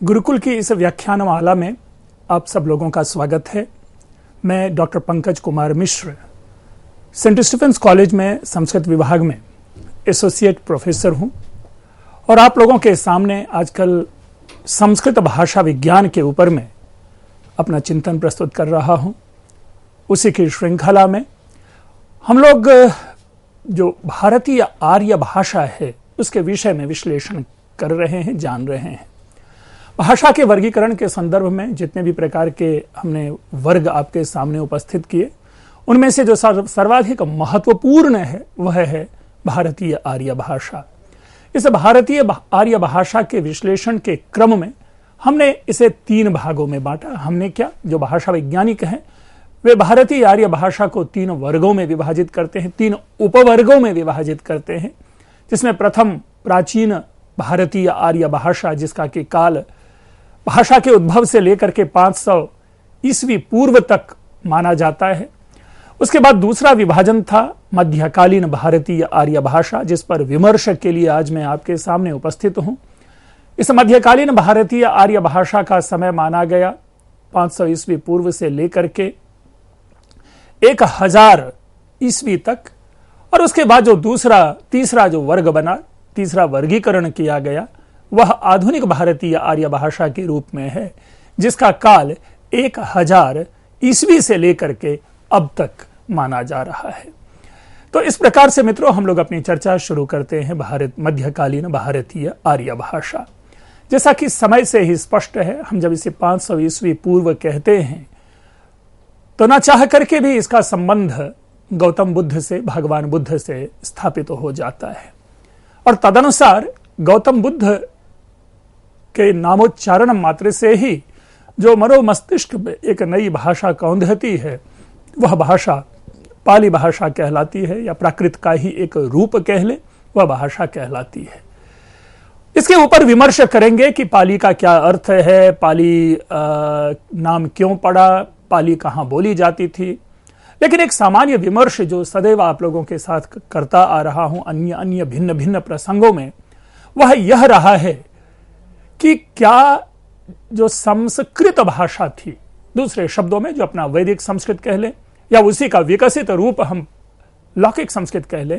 गुरुकुल की इस व्याख्यानमाला में आप सब लोगों का स्वागत है। मैं doctor Pankaj Kumar Mishra Saint Stephen's college में संस्कृत विभाग में एसोसिएट प्रोफेसर हूं और आप लोगों के सामने आजकल संस्कृत भाषा विज्ञान के ऊपर में अपना चिंतन प्रस्तुत कर रहा हूं। उसी की श्रृंखला में हम लोग जो भारतीय आर्य भाषा है उसके विषय में विश्लेषण कर रहे हैं, जान रहे हैं। भाषा के वर्गीकरण के संदर्भ में जितने भी प्रकार के हमने वर्ग आपके सामने उपस्थित किए, उनमें से जो सर्वाधिक महत्वपूर्ण है वह है भारतीय आर्य भाषा। इस भारतीय आर्य भाषा के विश्लेषण के क्रम में हमने इसे 3 भागों में बांटा। हमने क्या, जो भाषा वैज्ञानिक हैं वे भारतीय आर्य भाषा को 3 वर्गों में विभाजित करते हैं, 3 उपवर्गों में विभाजित करते हैं, जिसमें प्रथम प्राचीन भारतीय आर्य भाषा, जिसका कि काल भाषा के उद्भव से लेकर के 500 ईस्वी पूर्व तक माना जाता है। उसके बाद दूसरा विभाजन था मध्यकालीन भारतीय आर्य भाषा, जिस पर विमर्श के लिए आज मैं आपके सामने उपस्थित हूं। इस मध्यकालीन भारतीय आर्य भाषा का समय माना गया 500 ईस्वी पूर्व से लेकर के 1000 ईस्वी तक, और उसके बाद जो तीसरा जो वर्ग बना, तीसरा वर्गीकरण किया गया, वह आधुनिक भारतीय आर्य भाषा के रूप में है, जिसका काल 1000 ईस्वी से लेकर के अब तक माना जा रहा है। तो इस प्रकार से मित्रों हम लोग अपनी चर्चा शुरू करते हैं मध्यकालीन भारतीय आर्य भाषा। जैसा कि समय से ही स्पष्ट है, हम जब इसे 500 ईस्वी पूर्व कहते हैं तो ना चाह करके भी इसका संबंध गौतम बुद्ध से, भगवान बुद्ध से स्थापित हो जाता है, और तदनुसार गौतम बुद्ध के नामोच्चारण मात्र से ही जो मनोमस्तिष्क में एक नई भाषा कौंधती है, वह भाषा पाली भाषा कहलाती है, या प्राकृत का ही एक रूप कह ले, वह भाषा कहलाती है। इसके ऊपर विमर्श करेंगे कि पाली का क्या अर्थ है, पाली नाम क्यों पड़ा, पाली कहाँ बोली जाती थी। लेकिन एक सामान्य विमर्श जो सदैव आप लोगों के साथ करता आ रहा हूं अन्य भिन्न भिन्न प्रसंगों में, वह यह रहा है कि क्या जो संस्कृत भाषा थी, दूसरे शब्दों में जो अपना वैदिक संस्कृत कह ले या उसी का विकसित रूप हम लौकिक संस्कृत कह ले,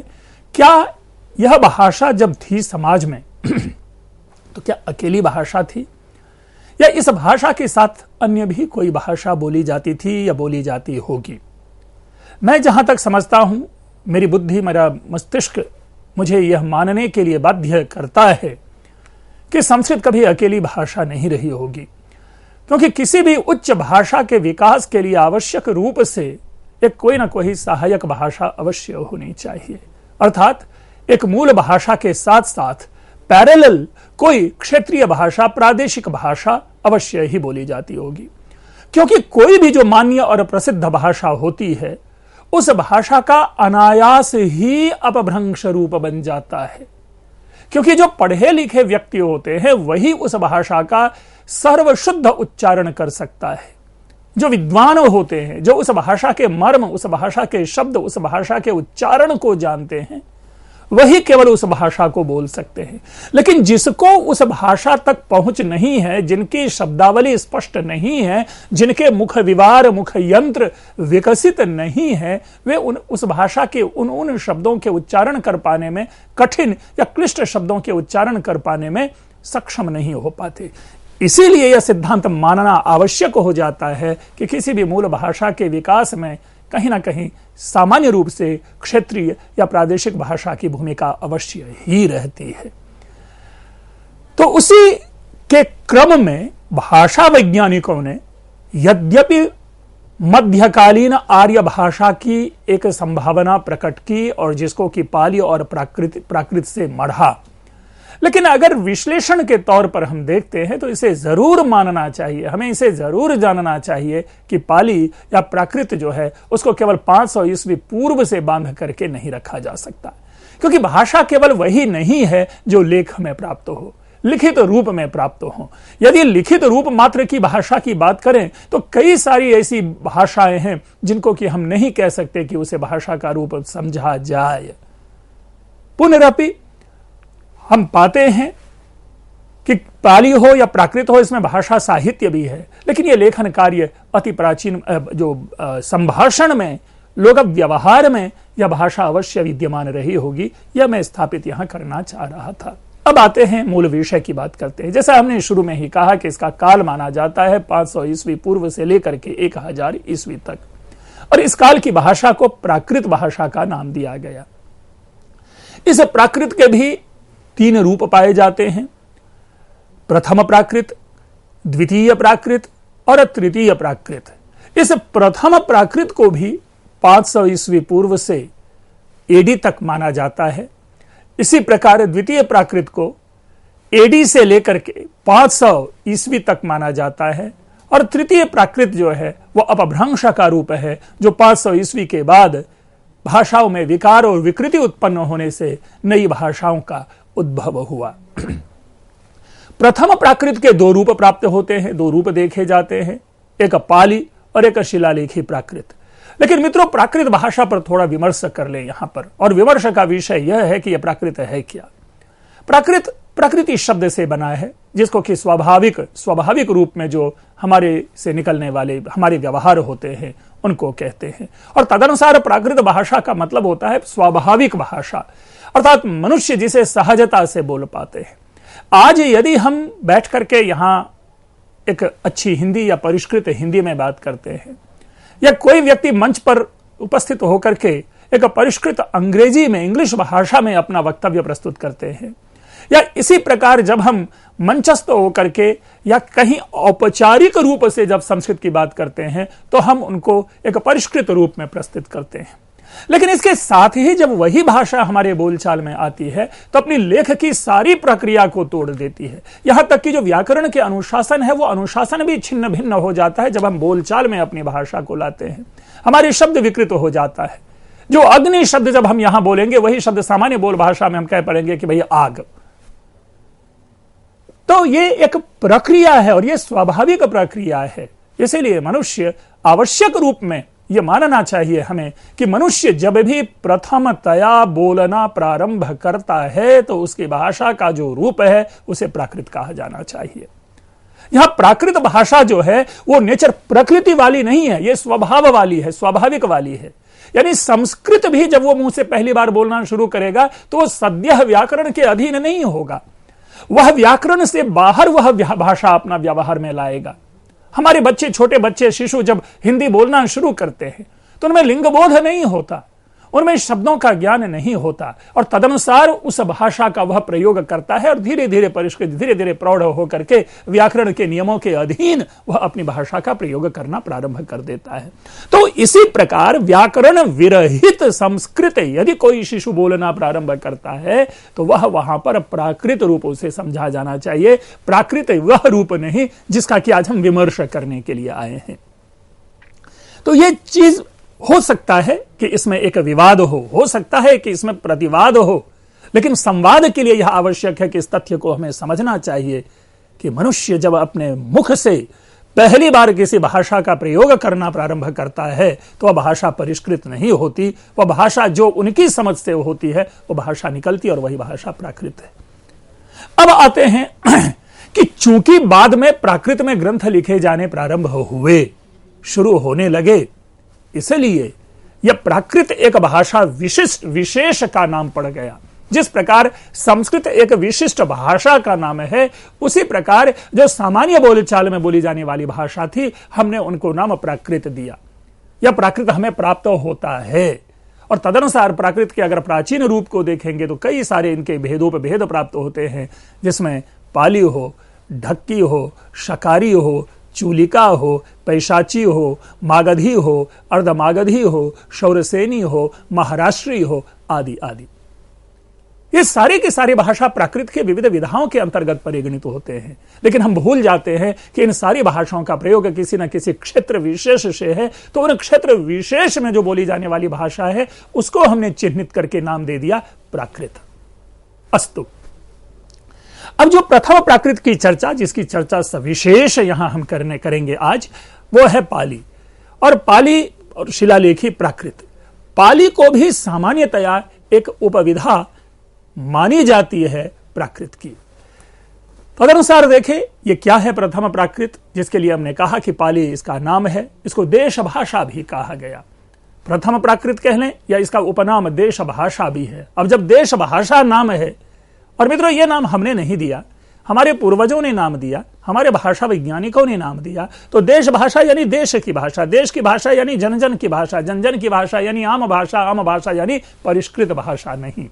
क्या यह भाषा जब थी समाज में तो क्या अकेली भाषा थी, या इस भाषा के साथ अन्य भी कोई भाषा बोली जाती थी या बोली जाती होगी। मैं जहां तक समझता हूं, मेरी बुद्धि, मेरा मस्तिष्क मुझे यह मानने के लिए बाध्य करता है कि संस्कृत कभी अकेली भाषा नहीं रही होगी, क्योंकि किसी भी उच्च भाषा के विकास के लिए आवश्यक रूप से एक कोई ना कोई सहायक भाषा अवश्य होनी चाहिए। अर्थात एक मूल भाषा के साथ साथ पैरेलल कोई क्षेत्रीय भाषा, प्रादेशिक भाषा अवश्य ही बोली जाती होगी, क्योंकि कोई भी जो मान्य और प्रसिद्ध भाषा होती है उस भाषा का अनायास ही अपभ्रंश रूप बन जाता है, क्योंकि जो पढ़े लिखे व्यक्ति होते हैं वही उस भाषा का सर्वशुद्ध उच्चारण कर सकता है। जो विद्वान होते हैं, जो उस भाषा के मर्म, उस भाषा के शब्द, उस भाषा के उच्चारण को जानते हैं, वही केवल उस भाषा को बोल सकते हैं। लेकिन जिसको उस भाषा तक पहुंच नहीं है, जिनकी शब्दावली स्पष्ट नहीं है, जिनके मुख विवार, मुख यंत्र विकसित नहीं है, वे उस भाषा के उन शब्दों के उच्चारण कर पाने में, कठिन या क्लिष्ट शब्दों के उच्चारण कर पाने में सक्षम नहीं हो पाते। इसीलिए यह सिद्धांत मानना आवश्यक हो जाता है कि किसी भी मूल भाषा के विकास में कहीं ना कहीं सामान्य रूप से क्षेत्रीय या प्रादेशिक भाषा की भूमिका अवश्य ही रहती है। तो उसी के क्रम में भाषा वैज्ञानिकों ने यद्यपि मध्यकालीन आर्य भाषा की एक संभावना प्रकट की, और जिसको कि पाली और प्राकृत से मढ़ा, लेकिन अगर विश्लेषण के तौर पर हम देखते हैं तो इसे जरूर मानना चाहिए, हमें इसे जरूर जानना चाहिए कि पाली या प्राकृत जो है उसको केवल 500 ईस्वी पूर्व से बांध करके नहीं रखा जा सकता, क्योंकि भाषा केवल वही नहीं है जो लेख में प्राप्त हो, लिखित रूप में प्राप्त हो। यदि लिखित रूप मात्र की भाषा की बात करें तो कई सारी ऐसी भाषाएं हैं जिनको कि हम नहीं कह सकते कि उसे भाषा का रूप समझा जाए। पुनरपि हम पाते हैं कि पाली हो या प्राकृत हो, इसमें भाषा साहित्य भी है, लेकिन यह लेखन कार्य अति प्राचीन जो संभाषण में, लोक व्यवहार में यह भाषा अवश्य विद्यमान रही होगी, यह मैं स्थापित यहां करना चाह रहा था। अब आते हैं मूल विषय की बात करते हैं। जैसा हमने शुरू में ही कहा कि इसका काल माना जाता है 500 ईस्वी पूर्व से लेकर के 1000 ईस्वी तक, और इस काल की भाषा को प्राकृत भाषा का नाम दिया गया। इस प्राकृत के भी 3 रूप पाए जाते हैं, प्रथम प्राकृत, द्वितीय प्राकृत और तृतीय प्राकृत। इस प्रथम प्राकृत को भी 500 ईस्वी पूर्व से एडी तक माना जाता है। इसी प्रकार द्वितीय प्राकृत को एडी से लेकर के 500 ईस्वी तक माना जाता है, और तृतीय प्राकृत जो है वह अपभ्रंश का रूप है, जो 500 ईस्वी के बाद भाषाओं में विकार और विकृति उत्पन्न होने से नई भाषाओं का उद्भव हुआ। प्रथम प्राकृत के 2 रूप प्राप्त होते हैं, 2 रूप देखे जाते हैं, एक पाली और एक शिलालेखी प्राकृत। लेकिन मित्रों, प्राकृत भाषा पर थोड़ा विमर्श कर लें यहां पर, और विमर्श का विषय यह है कि यह प्राकृत है क्या। प्राकृत प्रकृति शब्द से बना है, जिसको कि स्वाभाविक रूप में जो हमारे से निकलने वाले हमारे व्यवहार होते हैं उनको कहते हैं, और तदनुसार प्राकृत भाषा का मतलब होता है स्वाभाविक भाषा, अर्थात मनुष्य जिसे सहजता से बोल पाते हैं। आज यदि हम बैठ करके यहां एक अच्छी हिंदी या परिष्कृत हिंदी में बात करते हैं, या कोई व्यक्ति मंच पर उपस्थित होकर के एक परिष्कृत अंग्रेजी में, इंग्लिश भाषा में अपना वक्तव्य प्रस्तुत करते हैं, या इसी प्रकार जब हम मंचस्थ होकर के या कहीं औपचारिक रूप से जब संस्कृत की बात करते हैं, तो हम उनको एक परिष्कृत रूप में प्रस्तुत करते हैं। लेकिन इसके साथ ही जब वही भाषा हमारे बोलचाल में आती है, तो अपनी लेख की सारी प्रक्रिया को तोड़ देती है। यहां तक कि जो व्याकरण के अनुशासन है, वो अनुशासन भी छिन्न भिन्न हो जाता है जब हम बोलचाल में अपनी भाषा को लाते हैं। हमारे शब्द विकृत हो जाता है। जो अग्नि शब्द जब हम यहां बोलेंगे, वही शब्द सामान्य बोल भाषा में हम कह पड़ेंगे कि भाई आग। तो ये एक प्रक्रिया है, और ये स्वाभाविक प्रक्रिया है। इसीलिए मनुष्य आवश्यक रूप में यह मानना चाहिए हमें कि मनुष्य जब भी प्रथमतया बोलना प्रारंभ करता है, तो उसकी भाषा का जो रूप है उसे प्राकृत कहा जाना चाहिए। यहां प्राकृत भाषा जो है वो नेचर प्रकृति वाली नहीं है, यह स्वभाव वाली है, स्वाभाविक वाली है। यानी संस्कृत भी जब वो मुंह से पहली बार बोलना शुरू करेगा, तो वो सद्यः व्याकरण के अधीन नहीं होगा, वह व्याकरण से बाहर वह भाषा अपना व्यवहार में लाएगा। हमारे बच्चे, छोटे बच्चे, शिशु जब हिंदी बोलना शुरू करते हैं, तो उनमें लिंग बोध नहीं होता, उनमें शब्दों का ज्ञान नहीं होता, और तदनुसार उस भाषा का वह प्रयोग करता है, और धीरे धीरे परिष्कृत, धीरे धीरे प्रौढ़ होकर के व्याकरण के नियमों के अधीन वह अपनी भाषा का प्रयोग करना प्रारंभ कर देता है। तो इसी प्रकार व्याकरण विरहित संस्कृत यदि कोई शिशु बोलना प्रारंभ करता है, तो वह वहां पर प्राकृत रूप उसे समझा जाना चाहिए, प्राकृत वह रूप नहीं जिसका कि आज हम विमर्श करने के लिए आए हैं। तो यह चीज हो सकता है कि इसमें एक विवाद हो सकता है कि इसमें प्रतिवाद हो, लेकिन संवाद के लिए यह आवश्यक है कि इस तथ्य को हमें समझना चाहिए कि मनुष्य जब अपने मुख से पहली बार किसी भाषा का प्रयोग करना प्रारंभ करता है, तो वह भाषा परिष्कृत नहीं होती, वह भाषा जो उनकी समझ से होती है वह भाषा निकलती, और वही भाषा प्राकृत है। अब आते हैं कि चूंकि बाद में प्राकृत में ग्रंथ लिखे जाने प्रारंभ हुए, शुरू होने लगे, इसलिए यह प्राकृत एक भाषा विशेष का नाम पड़ गया। जिस प्रकार संस्कृत एक विशिष्ट भाषा का नाम है, उसी प्रकार जो सामान्य बोलचाल में बोली जाने वाली भाषा थी, हमने उनको नाम प्राकृत दिया। यह प्राकृत हमें प्राप्त होता है, और तदनुसार प्राकृत के अगर प्राचीन रूप को देखेंगे तो कई सारे इनके भेदों पर भेद प्राप्त होते हैं, जिसमें पाली हो, ढक्की हो, शकारी हो, चूलिका हो, पैशाची हो, मागधी हो, अर्धमागधी हो, शौरसेनी हो, महाराष्ट्री हो, आदि आदि। ये सारे के सारे भाषा प्राकृत के विविध विधाओं के अंतर्गत परिगणित होते हैं। लेकिन हम भूल जाते हैं कि इन सारी भाषाओं का प्रयोग किसी न किसी क्षेत्र विशेष से है, तो उन क्षेत्र विशेष में जो बोली जाने वाली भाषा है उसको हमने चिन्हित करके नाम दे दिया प्राकृत। अस्तु, अब जो प्रथम प्राकृत की चर्चा, जिसकी चर्चा सविशेष यहां हम करेंगे आज, वो है पाली। और पाली और शिलालेखी प्राकृत। पाली को भी सामान्यतया एक उपविधा मानी जाती है प्राकृत की। तदनुसार देखें ये क्या है प्रथम प्राकृत, जिसके लिए हमने कहा कि पाली इसका नाम है। इसको देश भाषा भी कहा गया। प्रथम प्राकृत कह लें या इसका उपनाम देश भाषा भी है। अब जब देश भाषा नाम है, और मित्रों ये नाम हमने नहीं दिया, हमारे पूर्वजों ने नाम दिया, हमारे भाषा वैज्ञानिकों ने नाम दिया, तो देश भाषा यानी देश की भाषा, देश की भाषा यानी जन जन की भाषा, जन जन की भाषा यानी आम भाषा यानी परिष्कृत भाषा नहीं।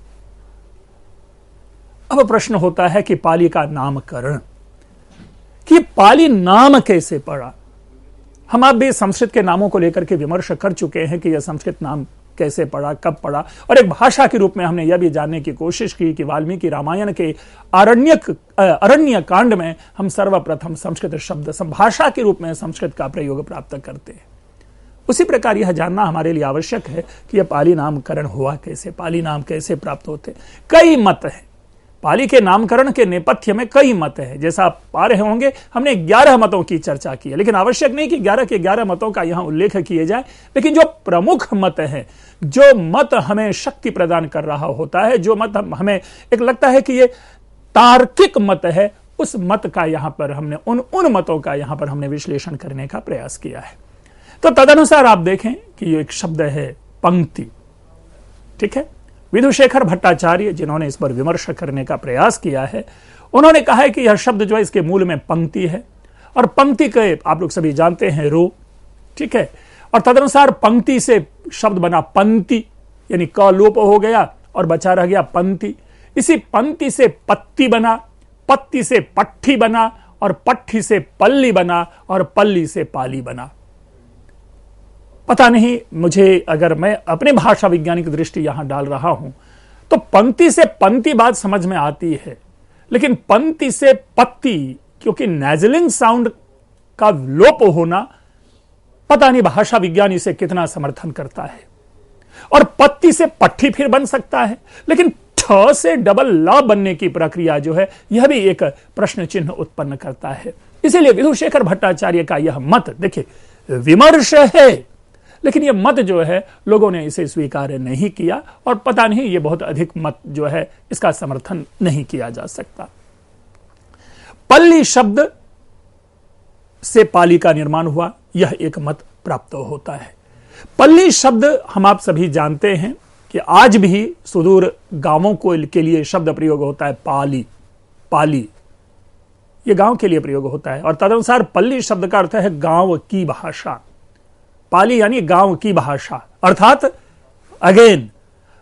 अब प्रश्न होता है कि पाली का नामकरण, कि पाली नाम कैसे पड़ा। हम आप भी संस्कृत के नामों को लेकर के विमर्श कर चुके हैं कि यह संस्कृत नाम कैसे पड़ा, कब पड़ा, और एक भाषा के रूप में हमने यह भी जानने की कोशिश की कि वाल्मीकि रामायण के अरण्य कांड में हम सर्वप्रथम संस्कृत शब्द भाषा के रूप में संस्कृत का प्रयोग प्राप्त करते हैं। उसी प्रकार यह जानना हमारे लिए आवश्यक है कि यह पाली नामकरण हुआ कैसे, पाली नाम कैसे प्राप्त होते। कई मत हैं पाली के नामकरण के नेपथ्य में, कई मत है। जैसा आप पा रहे होंगे हमने 11 मतों की चर्चा की है, लेकिन आवश्यक नहीं कि 11 के 11 मतों का यहां उल्लेख किए जाए, लेकिन जो प्रमुख मत है, जो मत हमें शक्ति प्रदान कर रहा होता है, जो मत हमें एक लगता है कि ये तार्किक मत है, उस मत का यहां पर हमने उन मतों का यहां पर हमने विश्लेषण करने का प्रयास किया है। तो तदनुसार आप देखें कि ये एक शब्द है पंक्ति, ठीक है। विधुशेखर भट्टाचार्य जिन्होंने इस पर विमर्श करने का प्रयास किया है, उन्होंने कहा है कि यह शब्द जो है इसके मूल में पंक्ति है, और पंक्ति के आप लोग सभी जानते हैं रो, ठीक है। और तदनुसार पंक्ति से शब्द बना पंक्ति, यानी क लोप हो गया और बचा रह गया पंक्ति। इसी पंक्ति से पत्ती बना, पत्ती से पट्ठी बना, और पट्ठी से पल्ली बना, और पल्ली से पाली बना। पता नहीं, मुझे अगर मैं अपने भाषा वैज्ञानिक दृष्टि यहां डाल रहा हूं तो पंक्ति से पंक्ति बात समझ में आती है, लेकिन पंक्ति से पत्ती, क्योंकि नेजलिंग साउंड का लोप होना, पता नहीं भाषा विज्ञान इसे कितना समर्थन करता है। और पत्ती से पट्टी फिर बन सकता है, लेकिन ठ से डबल ल बनने की प्रक्रिया जो है यह भी एक प्रश्न चिन्ह उत्पन्न करता है। इसीलिए विधुशेखर भट्टाचार्य का यह मत, देखिए विमर्श है, लेकिन यह मत जो है लोगों ने इसे स्वीकार नहीं किया, और पता नहीं ये बहुत अधिक मत जो है इसका समर्थन नहीं किया जा सकता। पल्ली शब्द से पाली का निर्माण हुआ, यह एक मत प्राप्त होता है। पल्ली शब्द हम आप सभी जानते हैं कि आज भी सुदूर गांवों के लिए शब्द प्रयोग होता है पाली, पाली यह गांव के लिए प्रयोग होता है। और तदनुसार पल्ली शब्द का अर्थ है गांव की भाषा। पाली यानी गांव की भाषा, अर्थात अगेन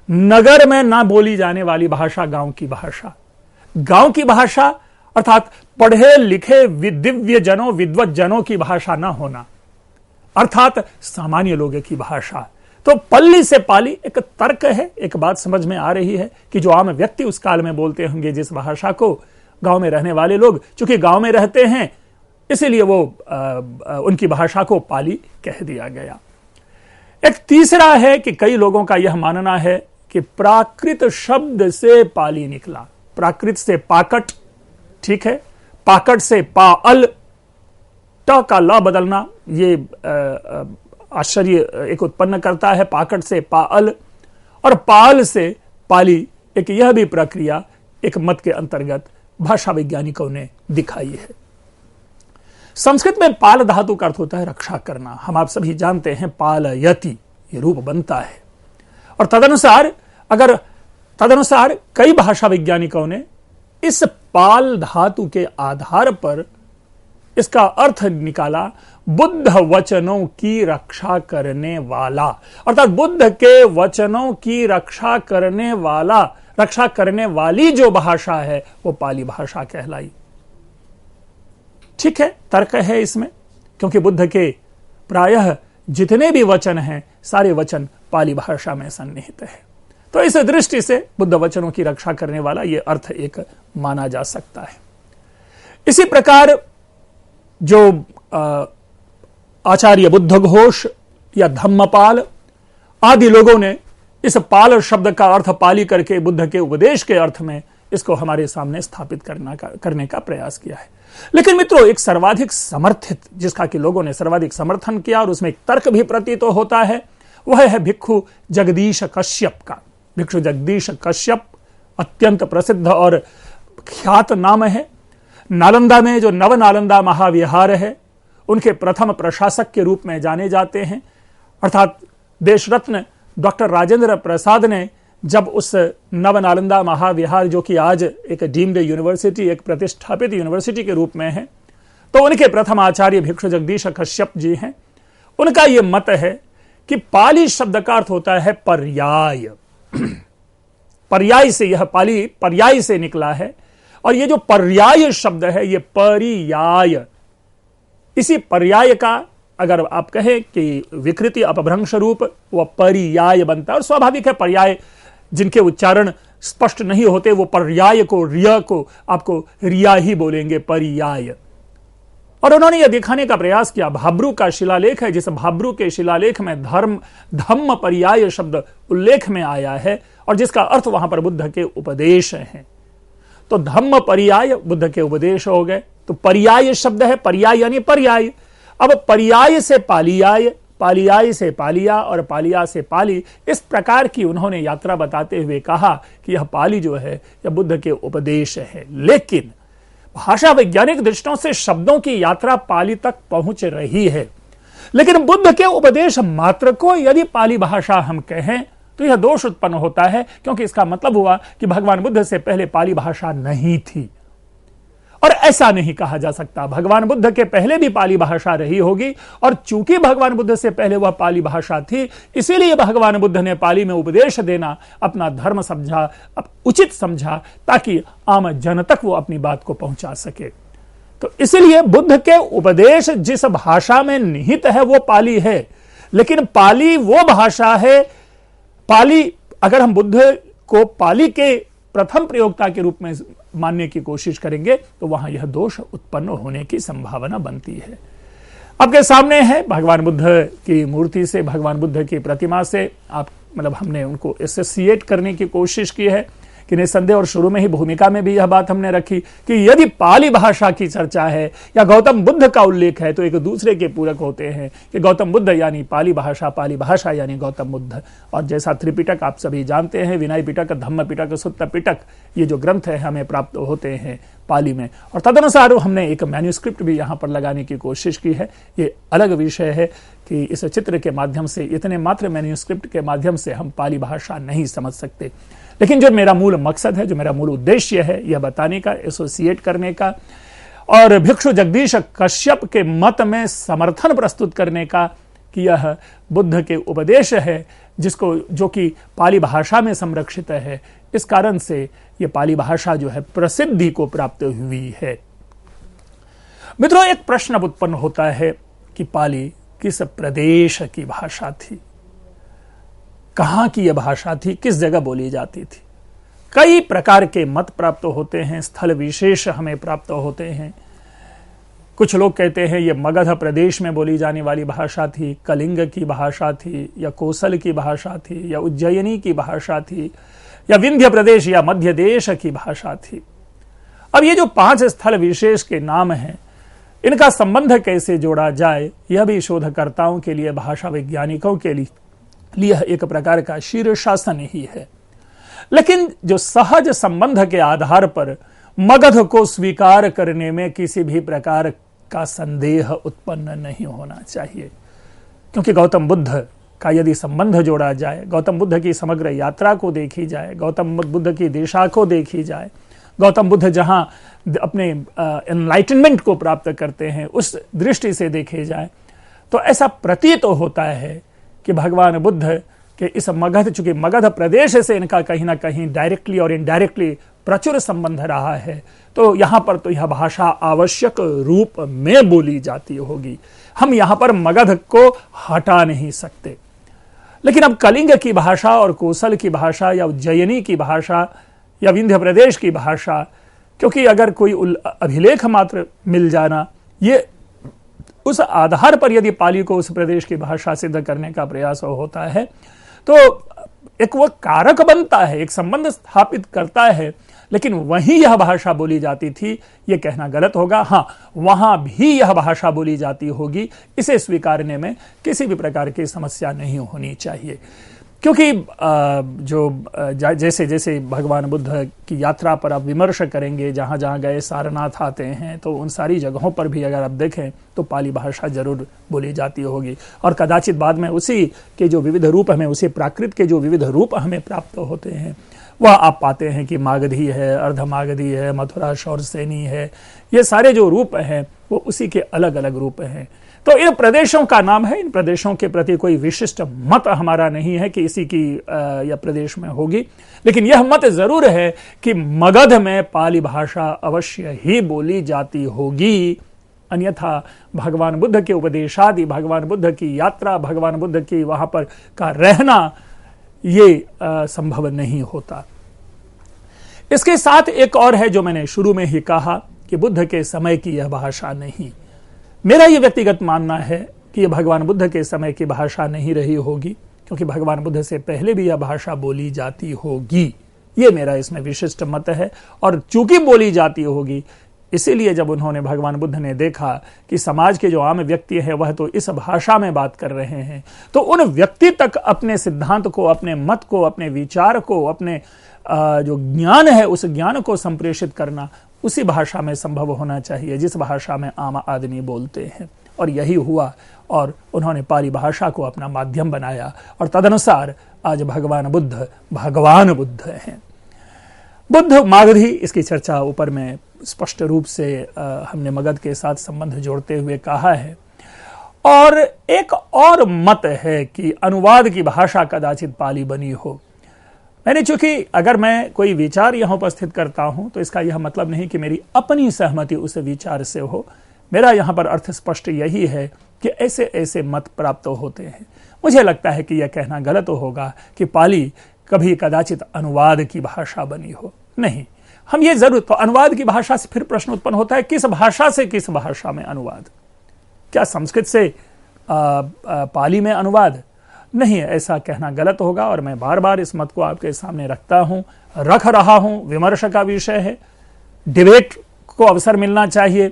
नगर में ना बोली जाने वाली भाषा गांव की भाषा। गांव की भाषा अर्थात पढ़े लिखे दिव्य जनों, विद्वत जनों की भाषा ना होना, अर्थात सामान्य लोगों की भाषा। तो पल्ली से पाली एक तर्क है, एक बात समझ में आ रही है कि जो आम व्यक्ति उस काल में बोलते होंगे जिस भाषा को, गांव में रहने वाले लोग चूंकि गांव में रहते हैं इसीलिए वो उनकी भाषा को पाली कह दिया गया। एक तीसरा है कि कई लोगों का यह मानना है कि प्राकृत शब्द से पाली निकला। प्राकृत से पाकट, ठीक है, पाकट से पाल, ट का ल बदलना ये आश्चर्य एक उत्पन्न करता है। पाकट से पाल और पाल से पाली, एक यह भी प्रक्रिया एक मत के अंतर्गत भाषा वैज्ञानिकों ने दिखाई है। संस्कृत में पाल धातु का अर्थ होता है रक्षा करना। हम आप सभी जानते हैं पालयति ये रूप बनता है। और तदनुसार कई भाषा वैज्ञानिकों ने इस पाल धातु के आधार पर इसका अर्थ निकाला बुद्ध वचनों की रक्षा करने वाला, अर्थात बुद्ध के वचनों की रक्षा करने वाली जो भाषा है वो पाली भाषा कहलाई। ठीक है, तर्क है इसमें, क्योंकि बुद्ध के प्रायः जितने भी वचन हैं सारे वचन पाली भाषा में सन्निहित है। तो इस दृष्टि से बुद्ध वचनों की रक्षा करने वाला यह अर्थ एक माना जा सकता है। इसी प्रकार जो आचार्य बुद्ध घोष या धम्मपाल आदि लोगों ने इस पाल शब्द का अर्थ पाली करके बुद्ध के उपदेश के अर्थ में इसको हमारे सामने स्थापित करने का प्रयास किया है। लेकिन मित्रों, एक सर्वाधिक समर्थित, जिसका कि लोगों ने सर्वाधिक समर्थन किया और उसमें एक तर्क भी प्रतीत होता है, वह है भिक्षु जगदीश कश्यप का। भिक्षु जगदीश कश्यप अत्यंत प्रसिद्ध और ख्यात नाम है। नालंदा में जो नव नालंदा महाविहार है, उनके प्रथम प्रशासक के रूप में जाने जाते हैं। अर्थात देश रत्न डॉक्टर राजेंद्र प्रसाद ने जब उस नव नालंदा महाविहार, जो कि आज एक डीम्ड यूनिवर्सिटी, एक प्रतिष्ठापित यूनिवर्सिटी के रूप में है, तो उनके प्रथम आचार्य भिक्षु जगदीश कश्यप जी हैं। उनका यह मत है कि पाली शब्द का अर्थ होता है पर्याय। पर्याय से, यह पाली पर्याय से निकला है, और यह जो पर्याय शब्द है यह परियाय, इसी पर्याय का अगर आप कहें कि विकृति अपभ्रंश रूप, वह पर्याय बनता है। और स्वाभाविक है, पर्याय जिनके उच्चारण स्पष्ट नहीं होते वो पर्याय को, रिया को आपको रिया ही बोलेंगे, पर्याय। और उन्होंने यह दिखाने का प्रयास किया, भाब्रू का शिलालेख है, जिस भाब्रू के शिलालेख में धम्म पर्याय शब्द उल्लेख में आया है, और जिसका अर्थ वहां पर बुद्ध के उपदेश हैं। तो धम्म पर्याय बुद्ध के उपदेश हो गए। तो पर्याय शब्द है, पर्याय यानी पर्याय। अब पर्याय से पालियाय, पालियाय से पालिया, और पालिया से पाली, इस प्रकार की उन्होंने यात्रा बताते हुए कहा कि यह पाली जो है यह बुद्ध के उपदेश है। लेकिन भाषा वैज्ञानिक दृष्टियों से शब्दों की यात्रा पाली तक पहुंच रही है, लेकिन बुद्ध के उपदेश मात्र को यदि पाली भाषा हम कहें तो यह दोष उत्पन्न होता है, क्योंकि इसका मतलब हुआ कि भगवान बुद्ध से पहले पाली भाषा नहीं थी। और ऐसा नहीं कहा जा सकता, भगवान बुद्ध के पहले भी पाली भाषा रही होगी, और चूंकि भगवान बुद्ध से पहले वह पाली भाषा थी, इसीलिए भगवान बुद्ध ने पाली में उपदेश देना अपना धर्म समझा, उचित समझा, ताकि आम जन तक वो अपनी बात को पहुंचा सके। तो इसलिए बुद्ध के उपदेश जिस भाषा में निहित है वो पाली है, लेकिन पाली वो भाषा है, पाली अगर हम बुद्ध को पाली के प्रथम प्रयोक्ता के रूप में मानने की कोशिश करेंगे तो वहां यह दोष उत्पन्न होने की संभावना बनती है। आपके सामने है भगवान बुद्ध की मूर्ति से, भगवान बुद्ध की प्रतिमा से आप हमने उनको एसोसिएट करने की कोशिश की है कि निसंदेह, और शुरू में ही भूमिका में भी यह बात हमने रखी कि यदि पाली भाषा की चर्चा है या गौतम बुद्ध का उल्लेख है तो एक दूसरे के पूरक होते हैं, कि गौतम बुद्ध यानी पाली भाषा यानी गौतम बुद्ध। और जैसा त्रिपिटक आप सभी जानते हैं, विनय पिटक, धम्म पिटक, सुत्त पिटक, ये जो ग्रंथ है हमें प्राप्त होते हैं पाली में, और तदनुसार हमने एक मैन्यूस्क्रिप्ट भी यहां पर लगाने की कोशिश की है। ये अलग विषय है कि इस चित्र के माध्यम से, इतने मात्र मैन्यूस्क्रिप्ट के माध्यम से हम पाली भाषा नहीं समझ सकते। लेकिन जो मेरा मूल मकसद है, जो मेरा मूल उद्देश्य है, यह बताने का, एसोसिएट करने का, और भिक्षु जगदीश कश्यप के मत में समर्थन प्रस्तुत करने का कि यह बुद्ध के उपदेश है, जो कि पाली भाषा में संरक्षित है। इस कारण से यह पाली भाषा जो है प्रसिद्धि को प्राप्त हुई है। मित्रों, एक प्रश्न उत्पन्न होता है कि पाली किस प्रदेश की भाषा थी, कहां की यह भाषा थी, किस जगह बोली जाती थी। कई प्रकार के मत प्राप्त होते हैं, स्थल विशेष हमें प्राप्त होते हैं। कुछ लोग कहते हैं यह मगध प्रदेश में बोली जाने वाली भाषा थी, कलिंग की भाषा थी, या कोसल की भाषा थी, या उज्जयिनी की भाषा थी, या विंध्य प्रदेश या मध्य देश की भाषा थी। अब ये जो 5 स्थल विशेष के नाम हैं, इनका संबंध कैसे जोड़ा जाए, यह भी शोधकर्ताओं के लिए, भाषा वैज्ञानिकों के लिए एक प्रकार का शीर्षासन ही है। लेकिन जो सहज संबंध के आधार पर मगध को स्वीकार करने में किसी भी प्रकार का संदेह उत्पन्न नहीं होना चाहिए, क्योंकि गौतम बुद्ध का यदि संबंध जोड़ा जाए, गौतम बुद्ध की समग्र यात्रा को देखी जाए, गौतम बुद्ध की दिशा को देखी जाए, गौतम बुद्ध जहां अपने एनलाइटनमेंट को प्राप्त करते हैं उस दृष्टि से देखे जाए, तो ऐसा प्रतीत होता है कि भगवान बुद्ध के इस मगध, चूंकि मगध प्रदेश से इनका कहीं ना कहीं डायरेक्टली और इनडायरेक्टली प्रचुर संबंध रहा है, तो यहां पर तो यह भाषा आवश्यक रूप में बोली जाती होगी। हम यहां पर मगध को हटा नहीं सकते। लेकिन अब कलिंग की भाषा और कोसल की भाषा या उज्जयिनी की भाषा या विंध्य प्रदेश की भाषा, क्योंकि अगर कोई अभिलेख मात्र मिल जाना, ये उस आधार पर यदि पाली को उस प्रदेश की भाषा सिद्ध करने का प्रयास होता है, तो एक वो कारक बनता है, एक संबंध स्थापित करता है। लेकिन वहीं यह भाषा बोली जाती थी, यह कहना गलत होगा। हाँ, वहां भी यह भाषा बोली जाती होगी, इसे स्वीकारने में किसी भी प्रकार की समस्या नहीं होनी चाहिए। क्योंकि जैसे जैसे भगवान बुद्ध की यात्रा पर आप विमर्श करेंगे, जहाँ जहाँ गए, सारनाथ आते हैं, तो उन सारी जगहों पर भी अगर आप देखें तो पाली भाषा जरूर बोली जाती होगी। और कदाचित बाद में उसी के जो विविध रूप हमें, उसी प्राकृत के जो विविध रूप हमें प्राप्त होते हैं, वह आप पाते हैं कि मागधी है, अर्धमागधी है, मथुरा शौरसेनी है, ये सारे जो रूप हैं वो उसी के अलग अलग रूप हैं। तो इन प्रदेशों का नाम है, इन प्रदेशों के प्रति कोई विशिष्ट मत हमारा नहीं है कि इसी की या प्रदेश में होगी, लेकिन यह मत जरूर है कि मगध में पाली भाषा अवश्य ही बोली जाती होगी, अन्यथा भगवान बुद्ध के उपदेशादि, भगवान बुद्ध की यात्रा, भगवान बुद्ध की वहां पर का रहना ये संभव नहीं होता। इसके साथ एक और है जो मैंने शुरू में ही कहा कि बुद्ध के समय की यह भाषा नहीं। मेरा यह व्यक्तिगत मानना है कि यह भगवान बुद्ध के समय की भाषा नहीं रही होगी, क्योंकि भगवान बुद्ध से पहले भी यह भाषा बोली जाती होगी। यह मेरा इसमें विशिष्ट मत है। और चूंकि बोली जाती होगी, इसीलिए जब उन्होंने, भगवान बुद्ध ने देखा कि समाज के जो आम व्यक्ति है वह तो इस भाषा में बात कर रहे हैं, तो उन व्यक्ति तक अपने सिद्धांत को, अपने मत को, अपने विचार को, अपने जो ज्ञान है उस ज्ञान को संप्रेषित करना उसी भाषा में संभव होना चाहिए जिस भाषा में आम आदमी बोलते हैं। और यही हुआ, और उन्होंने पाली भाषा को अपना माध्यम बनाया, और तदनुसार आज भगवान बुद्ध हैं। बुद्ध मागधी, इसकी चर्चा ऊपर में स्पष्ट रूप से हमने मगध के साथ संबंध जोड़ते हुए कहा है। और एक और मत है कि अनुवाद की भाषा कदाचित पाली बनी हो। मैंने, चूंकि अगर मैं कोई विचार यहां उपस्थित करता हूं तो इसका यह मतलब नहीं कि मेरी अपनी सहमति उस विचार से हो। मेरा यहां पर अर्थ स्पष्ट यही है कि ऐसे ऐसे मत प्राप्त होते हैं। मुझे लगता है कि यह कहना गलत होगा कि पाली कभी कदाचित अनुवाद की भाषा बनी हो। नहीं, हम ये जरूर, तो अनुवाद की भाषा से फिर प्रश्न उत्पन्न होता है, किस भाषा से किस भाषा में अनुवाद? क्या संस्कृत से पाली में अनुवाद? नहीं, ऐसा कहना गलत होगा। और मैं बार बार इस मत को आपके सामने रख रहा हूं। विमर्श का विषय है, डिबेट को अवसर मिलना चाहिए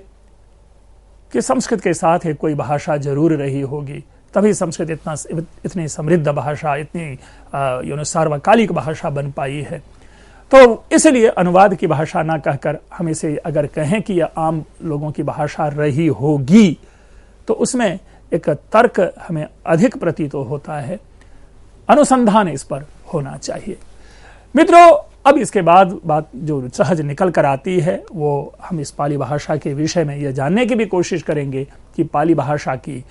कि संस्कृत के साथ एक कोई भाषा जरूर रही होगी, तभी संस्कृत इतनी समृद्ध भाषा, इतनी सार्वकालिक भाषा बन पाई है। तो इसलिए अनुवाद की भाषा ना कहकर हम इसे अगर कहें कि यह आम लोगों की भाषा रही होगी, तो उसमें एक तर्क हमें अधिक प्रतीत होता है, अनुसंधान इस पर होना चाहिए। मित्रों, अब इसके बाद बात जो सहज निकल कर आती है, वो हम इस पाली भाषा के विषय में यह जानने की भी कोशिश करेंगे कि पाली भाषा की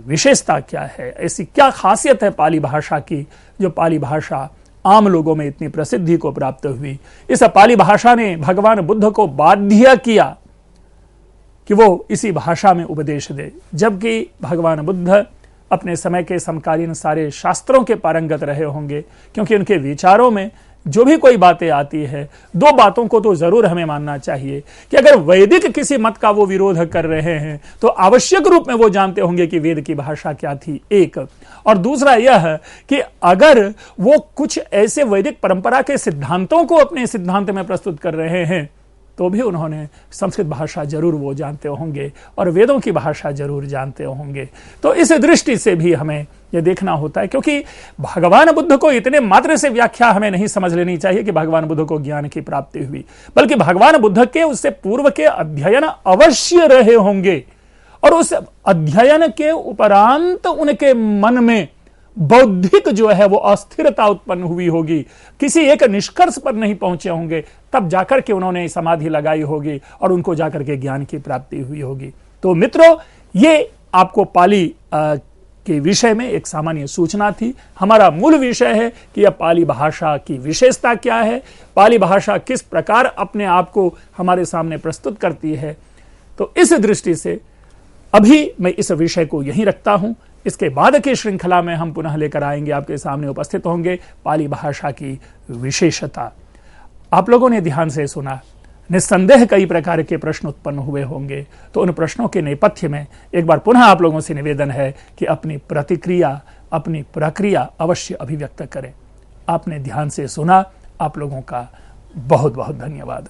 विशेषता क्या है, ऐसी क्या खासियत है पाली भाषा की जो पाली भाषा आम लोगों में इतनी प्रसिद्धि को प्राप्त हुई। इस पाली भाषा ने भगवान बुद्ध को बाध्य किया कि वो इसी भाषा में उपदेश दे, जबकि भगवान बुद्ध अपने समय के समकालीन सारे शास्त्रों के पारंगत रहे होंगे, क्योंकि उनके विचारों में जो भी कोई बातें आती है, दो बातों को तो जरूर हमें मानना चाहिए कि अगर वैदिक किसी मत का वो विरोध कर रहे हैं तो आवश्यक रूप में वो जानते होंगे कि वेद की भाषा क्या थी, एक। और दूसरा यह कि अगर वो कुछ ऐसे वैदिक परंपरा के सिद्धांतों को अपने सिद्धांत में प्रस्तुत कर रहे हैं तो भी उन्होंने संस्कृत भाषा जरूर वो जानते होंगे और वेदों की भाषा जरूर जानते होंगे। तो इस दृष्टि से भी हमें यह देखना होता है, क्योंकि भगवान बुद्ध को इतने मात्र से व्याख्या हमें नहीं समझ लेनी चाहिए कि भगवान बुद्ध को ज्ञान की प्राप्ति हुई, बल्कि भगवान बुद्ध के उससे पूर्व के अध्ययन अवश्य रहे होंगे, और उस अध्ययन के उपरांत उनके मन में बौद्धिक जो है वो अस्थिरता उत्पन्न हुई होगी, किसी एक निष्कर्ष पर नहीं पहुंचे होंगे, तब जाकर के उन्होंने समाधि लगाई होगी और उनको जाकर के ज्ञान की प्राप्ति हुई होगी। तो मित्रों, ये आपको पाली के विषय में एक सामान्य सूचना थी। हमारा मूल विषय है कि यह पाली भाषा की विशेषता क्या है, पाली भाषा किस प्रकार अपने आप को हमारे सामने प्रस्तुत करती है। तो इस दृष्टि से अभी मैं इस विषय को यहीं रखता हूं। इसके बाद की श्रृंखला में हम पुनः लेकर आएंगे, आपके सामने उपस्थित होंगे पाली भाषा की विशेषता। आप लोगों ने ध्यान से सुना, निस्संदेह कई प्रकार के प्रश्न उत्पन्न हुए होंगे, तो उन प्रश्नों के नेपथ्य में एक बार पुनः आप लोगों से निवेदन है कि अपनी प्रतिक्रिया, अपनी प्रक्रिया अवश्य अभिव्यक्त करें। आपने ध्यान से सुना, आप लोगों का बहुत बहुत धन्यवाद।